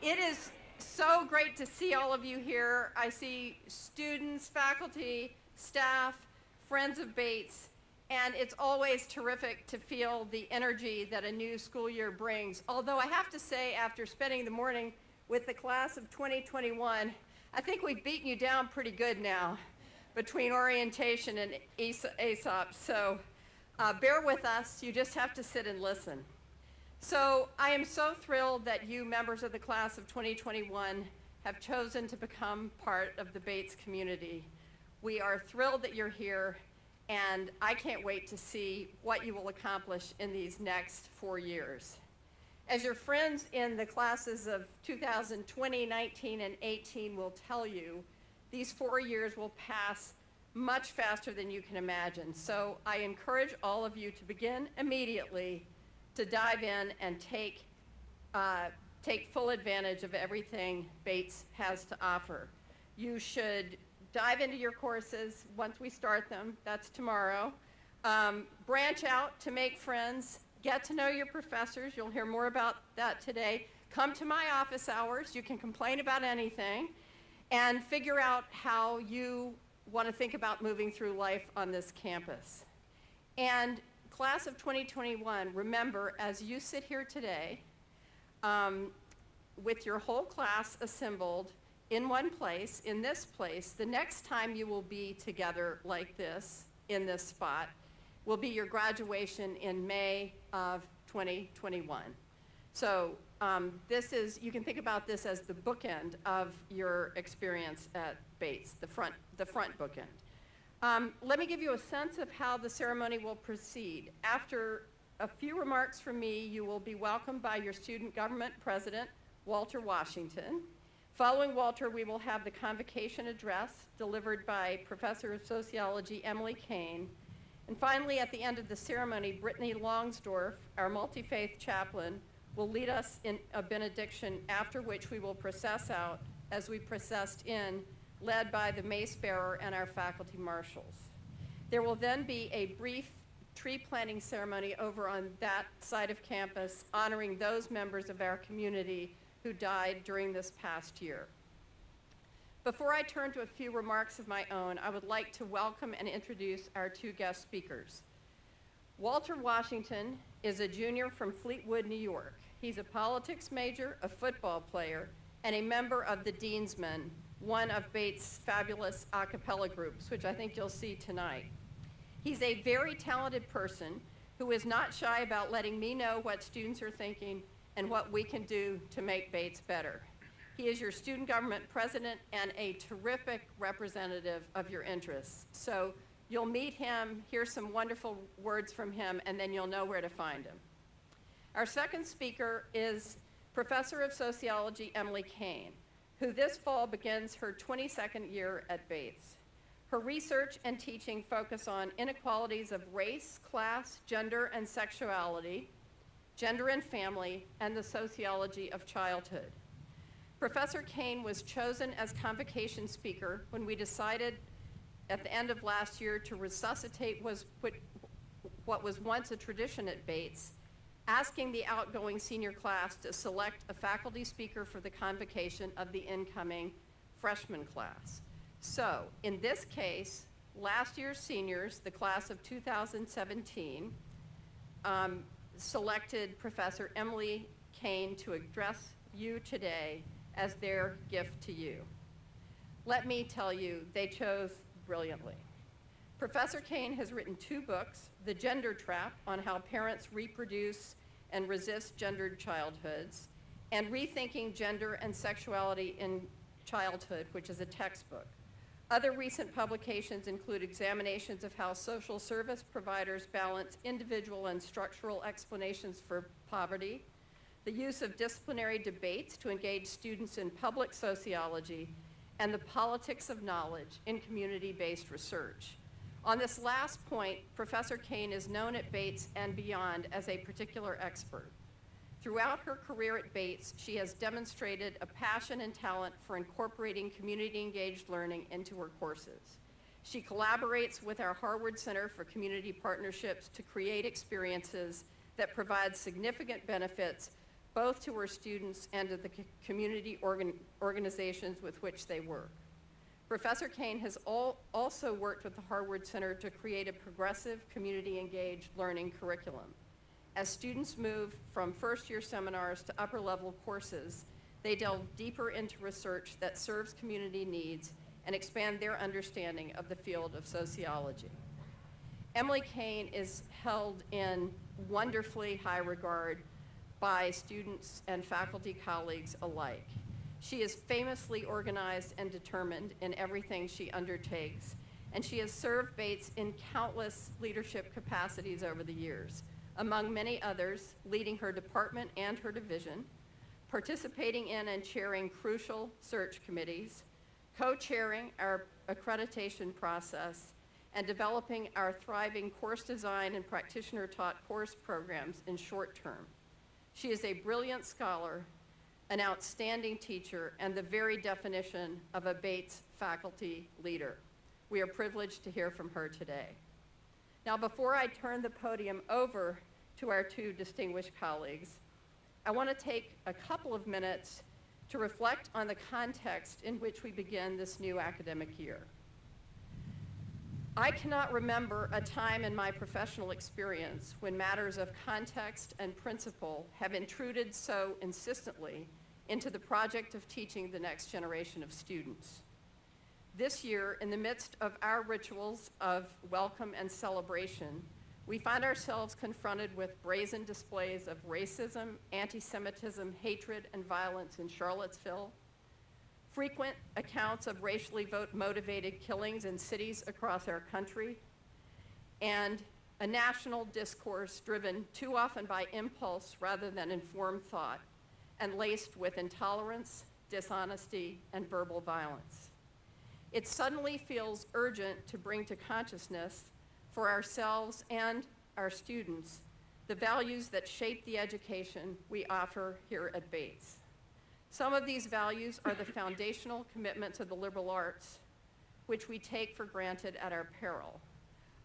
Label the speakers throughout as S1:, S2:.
S1: It is so great to see all of you here. I see students, faculty, staff, friends of Bates, and it's always terrific to feel the energy that a new school year brings. Although I have to say, after spending the morning with the class of 2021, I think we've beaten you down pretty good now between orientation and ASOP. So bear with us. You just have to sit and listen. So I am so thrilled that you members of the class of 2021 have chosen to become part of the Bates community. We are thrilled that you're here, and I can't wait to see what you will accomplish in these next 4 years. As your friends in the classes of 2020, 19, and 18 will tell you, these 4 years will pass much faster than you can imagine. So I encourage all of you to begin immediately to dive in and take full advantage of everything Bates has to offer. You should dive into your courses once we start them. That's tomorrow. Branch out to make friends. Get to know your professors. You'll hear more about that today. Come to my office hours. You can complain about anything. And figure out how you want to think about moving through life on this campus. And class of 2021, remember, as you sit here today, with your whole class assembled in one place, in this place, the next time you will be together like this, in this spot, will be your graduation in May of 2021. So you can think about this as the bookend of your experience at Bates, the front bookend. Let me give you a sense of how the ceremony will proceed. After a few remarks from me, you will be welcomed by your student government president, Walter Washington. Following Walter, we will have the convocation address delivered by Professor of Sociology Emily Kane. And finally, at the end of the ceremony, Brittany Longsdorf, our multi-faith chaplain, will lead us in a benediction, after which we will process out as we processed in, led by the mace bearer and our faculty marshals. There will then be a brief tree planting ceremony over on that side of campus, honoring those members of our community who died during this past year. Before I turn to a few remarks of my own, I would like to welcome and introduce our two guest speakers. Walter Washington is a junior from Fleetwood, New York. He's a politics major, a football player, and a member of the Dean's Men, one of Bates' fabulous a cappella groups, which I think you'll see tonight. He's a very talented person who is not shy about letting me know what students are thinking and what we can do to make Bates better. He is your student government president and a terrific representative of your interests. So you'll meet him, hear some wonderful words from him, and then you'll know where to find him. Our second speaker is Professor of Sociology Emily Kane, who this fall begins her 22nd year at Bates. Her research and teaching focus on inequalities of race, class, gender, and sexuality, gender and family, and the sociology of childhood. Professor Kane was chosen as convocation speaker when we decided at the end of last year to resuscitate what was once a tradition at Bates, asking the outgoing senior class to select a faculty speaker for the convocation of the incoming freshman class. So, in this case, last year's seniors, the class of 2017, selected Professor Emily Kane to address you today as their gift to you. Let me tell you, they chose brilliantly. Professor Kane has written 2 books, The Gender Trap, on how parents reproduce and resist gendered childhoods, and Rethinking Gender and Sexuality in Childhood, which is a textbook. Other recent publications include examinations of how social service providers balance individual and structural explanations for poverty, the use of disciplinary debates to engage students in public sociology, and the politics of knowledge in community-based research. On this last point, Professor Kane is known at Bates and beyond as a particular expert. Throughout her career at Bates, she has demonstrated a passion and talent for incorporating community-engaged learning into her courses. She collaborates with our Harvard Center for Community Partnerships to create experiences that provide significant benefits both to her students and to the community organizations with which they work. Professor Kane has also worked with the Harvard Center to create a progressive, community-engaged learning curriculum. As students move from first-year seminars to upper-level courses, they delve deeper into research that serves community needs and expand their understanding of the field of sociology. Emily Kane is held in wonderfully high regard by students and faculty colleagues alike. She is famously organized and determined in everything she undertakes, and she has served Bates in countless leadership capacities over the years, among many others, leading her department and her division, participating in and chairing crucial search committees, co-chairing our accreditation process, and developing our thriving course design and practitioner-taught course programs in short term. She is a brilliant scholar, an outstanding teacher, and the very definition of a Bates faculty leader. We are privileged to hear from her today. Now, before I turn the podium over to our two distinguished colleagues, I want to take a couple of minutes to reflect on the context in which we begin this new academic year. I cannot remember a time in my professional experience when matters of context and principle have intruded so insistently into the project of teaching the next generation of students. This year, in the midst of our rituals of welcome and celebration, we find ourselves confronted with brazen displays of racism, anti-Semitism, hatred, and violence in Charlottesville, frequent accounts of racially motivated killings in cities across our country, and a national discourse driven too often by impulse rather than informed thought, and laced with intolerance, dishonesty, and verbal violence. It suddenly feels urgent to bring to consciousness for ourselves and our students the values that shape the education we offer here at Bates. Some of these values are the foundational commitment to the liberal arts, which we take for granted at our peril.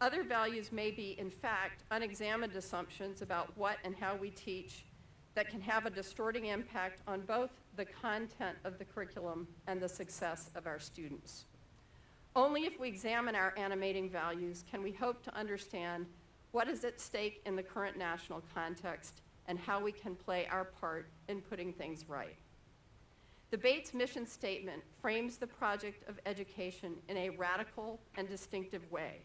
S1: Other values may be, in fact, unexamined assumptions about what and how we teach that can have a distorting impact on both the content of the curriculum and the success of our students. Only if we examine our animating values can we hope to understand what is at stake in the current national context and how we can play our part in putting things right. The Bates mission statement frames the project of education in a radical and distinctive way.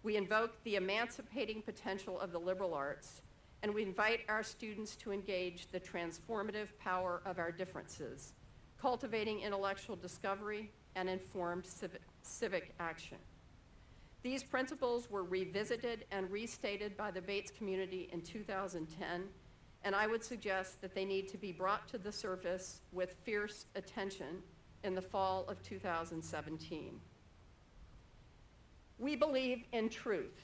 S1: We invoke the emancipating potential of the liberal arts, and we invite our students to engage the transformative power of our differences, cultivating intellectual discovery and informed civic action. These principles were revisited and restated by the Bates community in 2010, and I would suggest that they need to be brought to the surface with fierce attention in the fall of 2017. We believe in truth.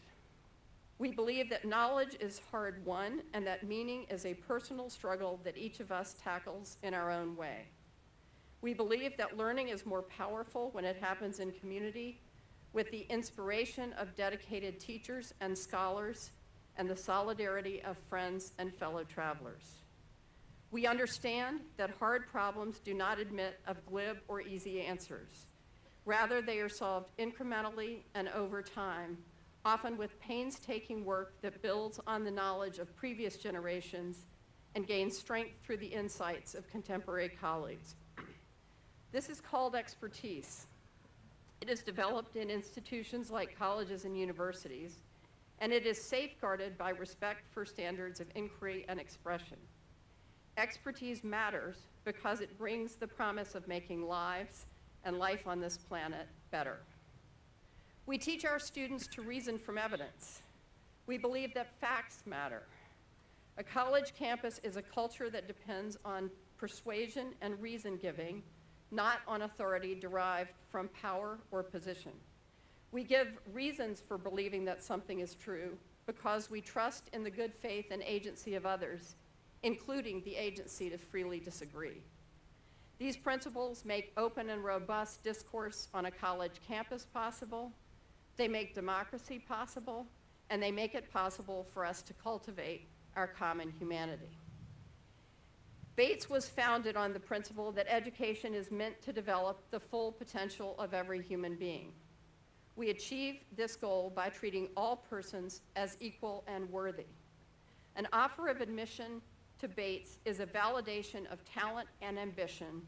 S1: We believe that knowledge is hard-won and that meaning is a personal struggle that each of us tackles in our own way. We believe that learning is more powerful when it happens in community, with the inspiration of dedicated teachers and scholars and the solidarity of friends and fellow travelers. We understand that hard problems do not admit of glib or easy answers. Rather, they are solved incrementally and over time, often with painstaking work that builds on the knowledge of previous generations and gains strength through the insights of contemporary colleagues. This is called expertise. It is developed in institutions like colleges and universities, and it is safeguarded by respect for standards of inquiry and expression. Expertise matters because it brings the promise of making lives and life on this planet better. We teach our students to reason from evidence. We believe that facts matter. A college campus is a culture that depends on persuasion and reason-giving, not on authority derived from power or position. We give reasons for believing that something is true because we trust in the good faith and agency of others, including the agency to freely disagree. These principles make open and robust discourse on a college campus possible, they make democracy possible, and they make it possible for us to cultivate our common humanity. Bates was founded on the principle that education is meant to develop the full potential of every human being. We achieve this goal by treating all persons as equal and worthy. An offer of admission to Bates is a validation of talent and ambition,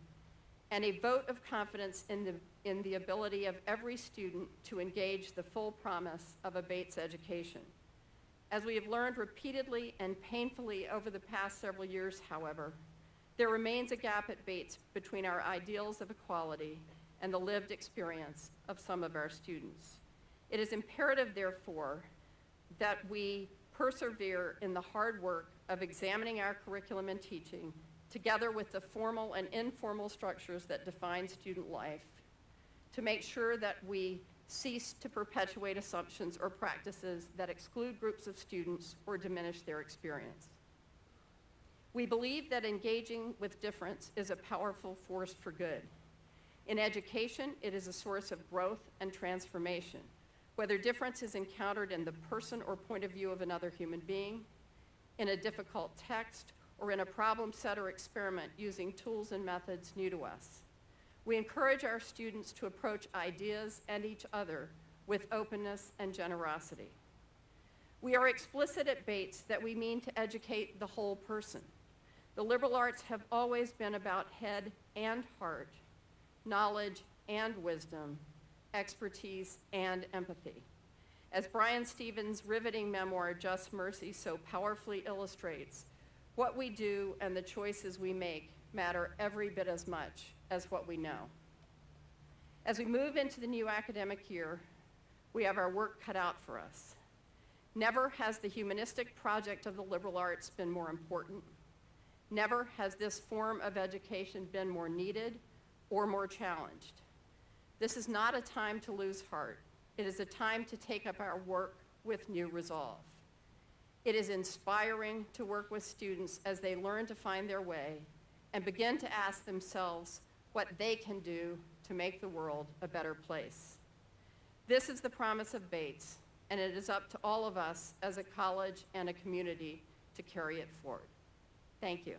S1: and a vote of confidence in the ability of every student to engage the full promise of a Bates education. As we have learned repeatedly and painfully over the past several years, however, there remains a gap at Bates between our ideals of equality and the lived experience of some of our students. It is imperative, therefore, that we persevere in the hard work of examining our curriculum and teaching, together with the formal and informal structures that define student life, to make sure that we cease to perpetuate assumptions or practices that exclude groups of students or diminish their experience. We believe that engaging with difference is a powerful force for good. In education, it is a source of growth and transformation, whether difference is encountered in the person or point of view of another human being, in a difficult text, or in a problem set or experiment using tools and methods new to us. We encourage our students to approach ideas and each other with openness and generosity. We are explicit at Bates that we mean to educate the whole person. The liberal arts have always been about head and heart, knowledge and wisdom, expertise and empathy. As Brian Stevens' riveting memoir, Just Mercy, so powerfully illustrates, what we do and the choices we make matter every bit as much as what we know. As we move into the new academic year, we have our work cut out for us. Never has the humanistic project of the liberal arts been more important. Never has this form of education been more needed or more challenged. This is not a time to lose heart. It is a time to take up our work with new resolve. It is inspiring to work with students as they learn to find their way and begin to ask themselves what they can do to make the world a better place. This is the promise of Bates, and it is up to all of us as a college and a community to carry it forward. Thank you.